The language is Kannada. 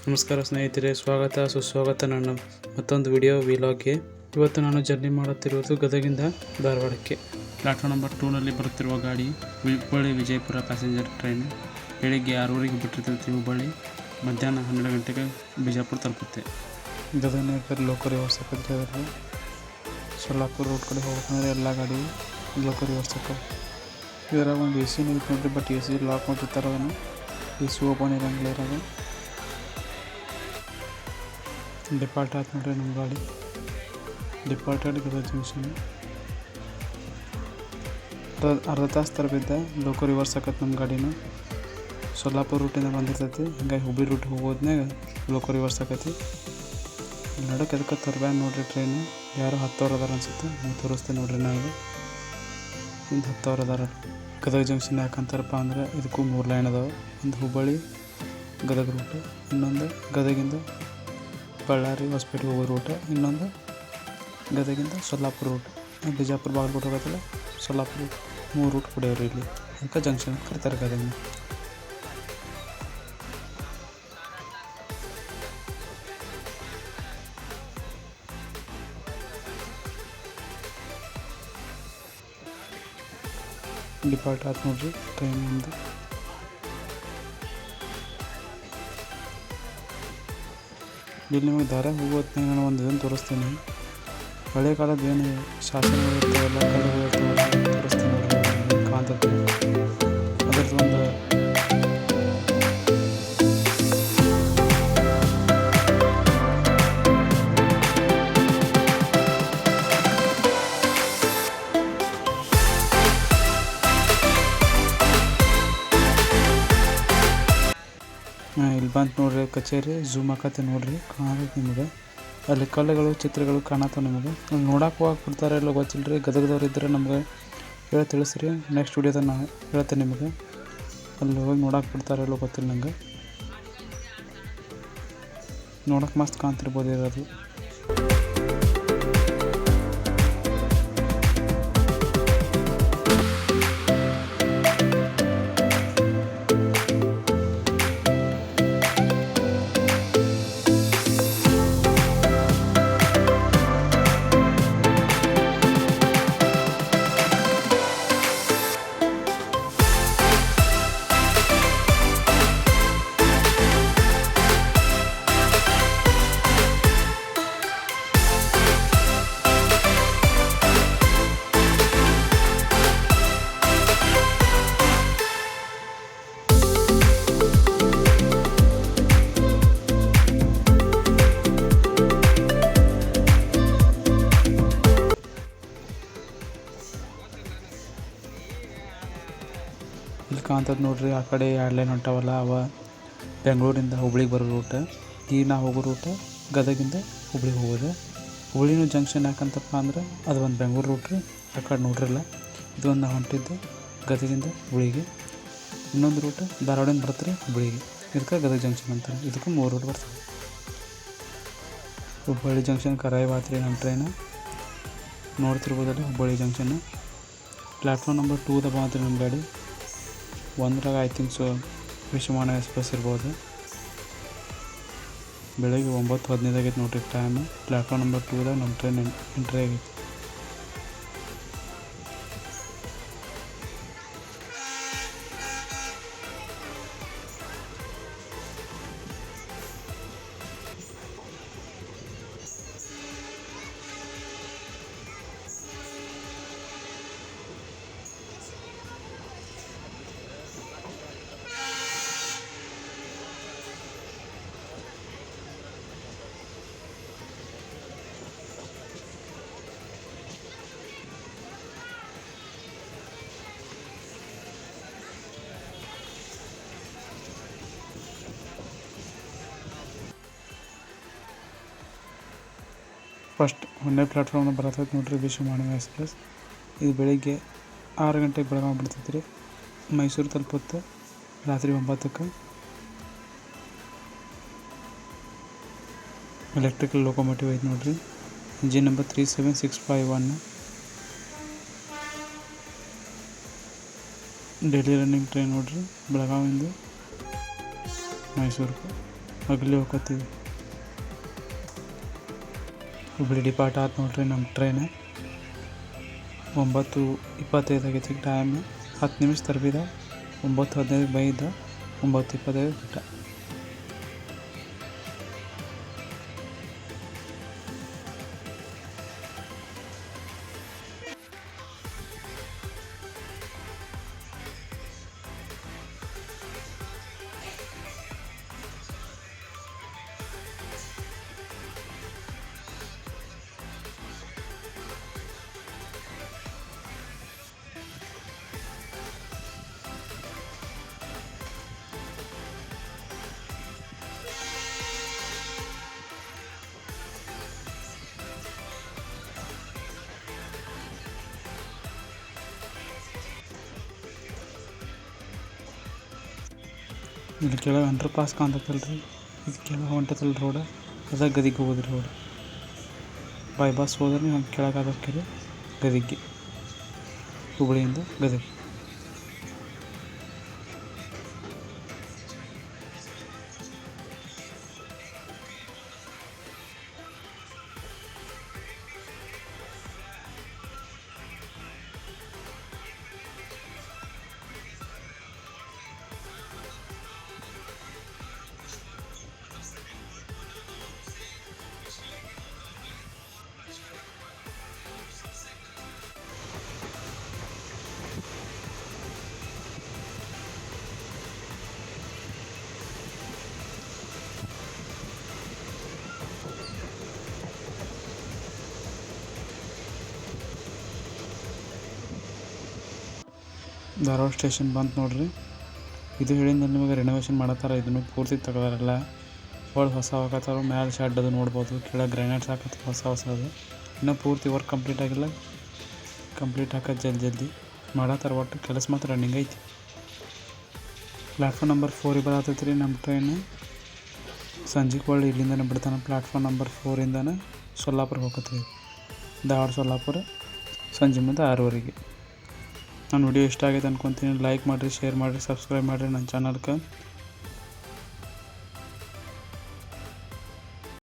ನಮಸ್ಕಾರ ಸ್ನೇಹಿತರೆ, ಸ್ವಾಗತ ಸುಸ್ವಾಗತ ನನ್ನ ಮತ್ತೊಂದು ವಿಡಿಯೋ ವಿಲಾಗ್ಗೆ. ಇವತ್ತು ನಾನು ಜರ್ನಿ ಮಾಡುತ್ತಿರುವುದು ಗದಗಿಂದ ಧಾರವಾಡಕ್ಕೆ. ಪ್ಲಾಟ್ಫಾರ್ಮ್ ನಂಬರ್ 2ನಲ್ಲಿ ಬರುತ್ತಿರುವ ಗಾಡಿ ಹುಬ್ಬಳ್ಳಿ ವಿಜಯಪುರ ಪ್ಯಾಸೆಂಜರ್ ಟ್ರೈನ್. ಬೆಳಿಗ್ಗೆ 6:30ಗೆ ಬಿಟ್ಟಿರ್ತೈತಿ ಹುಬ್ಬಳ್ಳಿ, ಮಧ್ಯಾಹ್ನ 12 ಗಂಟೆಗೆ ಬಿಜಾಪುರ ತಲುಪುತ್ತೆ. ಗದಗಿನ ಲೋಕಲ್ ರಿವರ್ಸ್ ಹಾಕಿದ್ರೆ ಅದರಲ್ಲಿ ಸೊಲ್ಲಾಪುರ ರೋಡ್ ಕಡೆ ಹೋಗ್ಬೇಕಂದ್ರೆ ಎಲ್ಲ ಗಾಡಿ ಲೋಕಲ್ ರಿವರ್ಸ್ ಹಾಕವು. ಇದರಾಗ ಒಂದು AC ಐತೆ ನೋಡ್ರಿ, ಬಟ್ AC ಲಾಕ್ ಮಾಡಿರ್ತಾರೆ. ಅದನ್ನು AC ಓಪನ್ ಇರೋಂಗಿಲ್ಲ. ಇರಾಗ ಡಿಪಾರ್ಟ್ ಆಯ್ತು ನೋಡ್ರಿ ನಮ್ಮ ಗಾಡಿ. Departed Gadag junction. ಅರ್ಧ ತಾಸು ತರಬಿದ್ದ ಲೋಕಲ್ ರಿವರ್ಸ್ ಆಕತ್ತೆ ನಮ್ಮ ಗಾಡಿನ. ಸೊಲ್ಲಾಪುರ ರೂಟಿಂದ ಬಂದಿರ್ತೈತಿ, ಹಿಂಗಾಗಿ ಹುಬ್ಬಳ್ಳಿ ರೂಟ್ ಹೋಗೋದ್ನಾಗ ಲೋಕಲ್ ರಿವರ್ಸ್ ಆಕತಿ. ನಡಕ್ಕೆ ಅದಕ್ಕೆ ತರಬ್ಯಾನ ನೋಡ್ರಿ ಟ್ರೈನು. ಯಾರು 10 ಅದಾರ ಅನ್ಸುತ್ತೆ, ನಾವು ತೋರಿಸ್ತೇನೆ ನೋಡ್ರಿ. ನಾವು ಇಂದು 10 ಅದಾರ. ಗದಗ ಜಂಕ್ಷನ್ ಯಾಕಂತಾರಪ್ಪ ಅಂದ್ರೆ ಇದಕ್ಕೂ 3 ಲೈನ್ ಅದಾವೆ. ಒಂದು ಹುಬ್ಬಳ್ಳಿ ಗದಗ ರೂಟ್, ಇನ್ನೊಂದು ಗದಗಿಂದ ಬಳ್ಳಾರಿ ಹೊಸಪೇಟೆ ಹೋಗೋ ರೂಟ್, ಇನ್ನೊಂದು ಗದಗಿಂದ ಸೊಲ್ಲಾಪುರ ರೂಟ್, ಬಿಜಾಪುರ ಬಾಗಲಕೋಟೆ ಹೋಗತ್ತಲ್ಲ ಸೊಲ್ಲಾಪುರ ರೂಟ್. 3 ರೂಟ್ ಕುಡಿಯೋರು ಇಲ್ಲಿ, ಅದಕ್ಕೆ ಜಂಕ್ಷನ್ ಕರಿತಾರೆ ಗದಗಿನ. ಡಿಪಾರ್ಟ್ ಆಯ್ತು ನೋಡ್ರಿ ಟ್ರೈನ್ ಮುಂದೆ. ಇಲ್ಲಿ ನಿಮಗೆ ದಾರ ಹೋಗೋತ್ನಾಗ ನಾನು ಒಂದು ಇದನ್ನು ತೋರಿಸ್ತೀನಿ. ಹಳೆ ಕಾಲದ ಏನು ಶಾಸನಗಳು ಇರ್ತಾವೆಲ್ಲ, ಕಲ್ಲುಗಳು ಇರ್ತಾವೆ, ತೋರಿಸ್ತೀನಿ ನೋಡ್ರಿ. ಕಾಂತತೆ ಅದ್ರದ್ದು ಒಂದು ಇಲ್ಲಿ ಬಂತು ನೋಡ್ರಿ ಕಚೇರಿ. ಝೂಮ್ ಹಾಕತ್ತೆ ನೋಡ್ರಿ, ಕಾಣತ್ತೆ ನಿಮಗೆ. ಅಲ್ಲಿ ಕಲ್ಲುಗಳು ಚಿತ್ರಗಳು ಕಾಣತ್ತವೆ ನಿಮಗೆ. ಅಲ್ಲಿ ನೋಡಕ್ಕೆ ಹೋಗಿ ಬಿಡ್ತಾರೆ ಎಲ್ಲ ಗೊತ್ತಿಲ್ಲ ರೀ. ಗದಗದವ್ರು ಇದ್ದರೆ ನಮ್ಗೆ ತಿಳಿಸ್ರಿ, ನೆಕ್ಸ್ಟ್ ವಿಡಿಯೋದಾಗ ನಾನು ಹೇಳ್ತೇನೆ ನಿಮಗೆ. ಅಲ್ಲಿ ಹೋಗಿ ನೋಡಕ್ಕೆ ಬಿಡ್ತಾರೆ ಎಲ್ಲ ಗೊತ್ತಿಲ್ಲ ನಂಗೆ. ನೋಡಕ್ಕೆ ಮಸ್ತ್ ಕಾಣ್ತಿರ್ಬೋದು ಇರೋದು. ಇಲ್ಲಿ ಕಾಣ್ತದೆ ನೋಡ್ರಿ, ಆ ಕಡೆ 2 ಲೈನ್ ಹೊಂಟಾವಲ್ಲ, ಅವ ಬೆಂಗಳೂರಿಂದ ಹುಬ್ಳಿಗೆ ಬರೋ ರೂಟ್. ಈಗ ನಾ ಹೋಗೋ ರೂಟ್ ಗದಗಿಂದ ಹುಬ್ಳಿಗೆ ಹೋಗೋದು. ಹುಬ್ಳಿನೂ ಜಂಕ್ಷನ್ ಯಾಕಂತಪ್ಪ ಅಂದ್ರೆ ಅದು ಒಂದು ಬೆಂಗಳೂರು ರೂಟ್ ರೀ. ಆ ಕಡೆ ನೋಡ್ರಿಲ್ಲ, ಇದು ಒಂದು ಹೊಂಟಿದ್ದು ಗದಗಿಂದ ಹುಬ್ಳಿಗೆ. ಇನ್ನೊಂದು ರೂಟ್ ಧಾರವಾಡಿಂದ ಬರುತ್ತೆ ರೀ ಹುಬ್ಳಿಗೆ. ಇದಕ್ಕೆ ಗದಗ ಜಂಕ್ಷನ್ ಅಂತಾರೆ. ಇದಕ್ಕೂ 3 ರೂಟ್ ಬರ್ತವೆ. ಹುಬ್ಬಳ್ಳಿ ಜಂಕ್ಷನ್ ಕರಾಯಿ ಬಾತ್ರಿ ನಮ್ಮ ಟ್ರೈನು. ನೋಡ್ತಿರ್ಬೋದಲ್ಲ ಹುಬ್ಬಳ್ಳಿ ಜಂಕ್ಷನ್. ಪ್ಲಾಟ್ಫಾರ್ಮ್ ನಂಬರ್ 2ದಾಗ ಬಂತ್ರಿ ನಮ್ಮ ಗಾಡಿ. 1ರಾಗ I think so Vishwamana express ಇರ್ಬೋದು. ಬೆಳಗ್ಗೆ 9:15 ಆಗೈತೆ ನೋಡ್ರಿ ಟೈಮ್. ಪ್ಲಾಟ್ಫಾರ್ಮ್ ನಂಬರ್ 2ದಾಗ ನಮ್ಮ ಟ್ರೈನ್ ಎಂಟ್ರಿ ಆಗೈತೆ. ಫಸ್ಟ್ 1ನೇ ಪ್ಲಾಟ್ಫಾರ್ಮ್ನ ಬರತೈತೆ ನೋಡ್ರಿ, ವಿಶ್ವಮಾನ ಎಕ್ಸ್ಪ್ರೆಸ್. ಇದು ಬೆಳಿಗ್ಗೆ 6 ಗಂಟೆಗೆ ಬೆಳಗಾವಿ ಬಿಡ್ತೈತೆ ರೀ. ಮೈಸೂರು ತಲುಪುತ್ತೆ ರಾತ್ರಿ 9ಕ್ಕೆ. ಎಲೆಕ್ಟ್ರಿಕಲ್ ಲೋಕೋಮೋಟಿವ್ ಐತೆ ನೋಡ್ರಿ. Engine number 37651. Daily running train ನೋಡ್ರಿ, ಬೆಳಗಾವಿಂದ ಮೈಸೂರಿಗೆ. ಅಗಲಿ ಹೋಗತ್ತೀವಿ. ಹುಬ್ಳಿ ಡಿಪಾರ್ಟ್ ಆಯ್ತು ನೋಡ್ರಿ ನಮ್ಮ ಟ್ರೈನ್. 9:25 ಆಗೈತಿ ಟೈಮ್. 10 ನಿಮಿಷ ತರ್ಬಿದ. 9:15 ಬೈದ. 9:25 ಬಿಟ್ಟ. ಇಲ್ಲಿ ಕೆಳಗೆ ಅಂಡರ್ ಪಾಸ್ ಕಾಣ್ತೈತಲ್ರಿ, ಇದು ಕೆಳಗೆ ಹೊಂಟೈತಲ್ಲ ರೋಡ್, ಅದ ಗದಿಗೆ ಹೋಗೋದ್ರಿ ರೋಡ್. ಬೈಪಾಸ್ ಹೋದ್ರೆ ನೀವು ಹಂಗೆ ಕೆಳಗೆ ಅದಕ್ಕಿರಿ ಗದಿಗೆ, ಹುಬ್ಳಿಯಿಂದ ಗದಗ. ಧಾರವಾಡ ಸ್ಟೇಷನ್ ಬಂತು ನೋಡ್ರಿ. ಇದು ಹೇಳಿದ ನಿಮಗೆ ರಿನೋವೇಷನ್ ಮಾಡತ್ತಾರ, ಇದನ್ನು ಪೂರ್ತಿ ತೆಗ್ದಾರಲ್ಲ. ಒಳಗೆ ಹೊಸ ಹಾಕತ್ತಾರ, ಮ್ಯಾಲೆ ಶೆಡ್ ಅದು ನೋಡ್ಬೋದು, ಕೆಳಗೆ ಗ್ರಾನೈಟ್ಸ್ ಹಾಕತ್ತಾರ ಹೊಸದು. ಇನ್ನೂ ಪೂರ್ತಿ ವರ್ಕ್ ಕಂಪ್ಲೀಟ್ ಆಗಿಲ್ಲ, ಕಂಪ್ಲೀಟ್ ಹಾಕೋದು ಜಲ್ದಿ ಮಾಡತ್ತಾರ. ಒಟ್ಟು ಕೆಲಸ ಮಾತ್ರ ರನ್ನಿಂಗ್ ಐತಿ. ಪ್ಲ್ಯಾಟ್ಫಾರ್ಮ್ ನಂಬರ್ 4 ಬರತೈತಿ ರೀ ನಮ್ಮ ಟ್ರೈನು. ಸಂಜೆಗೆ ಒಳ್ಳೆ ಇಲ್ಲಿಂದನೇ ಬಿಡ್ತಾನೆ. ಪ್ಲ್ಯಾಟ್ಫಾರ್ಮ್ ನಂಬರ್ 4ಇಂದನೇ ಸೊಲ್ಲಾಪುರ ಹೋಗತ್ರಿ. ಧಾರವಾಡ ಸೊಲ್ಲಾಪುರ ಸಂಜೆ ಮುಂದೆ 6:00 ನನ್ನ ವಿಡಿಯೋ ಇಷ್ಟ ಆಗೈತೆ ಅನ್ಕೊತೀನಿ. ಲೈಕ್ ಮಾಡಿರಿ, ಶೇರ್ ಮಾಡಿರಿ, ಸಬ್ಸ್ಕ್ರೈಬ್ ಮಾಡಿರಿ ನನ್ನ ಚಾನಲ್ಗೆ.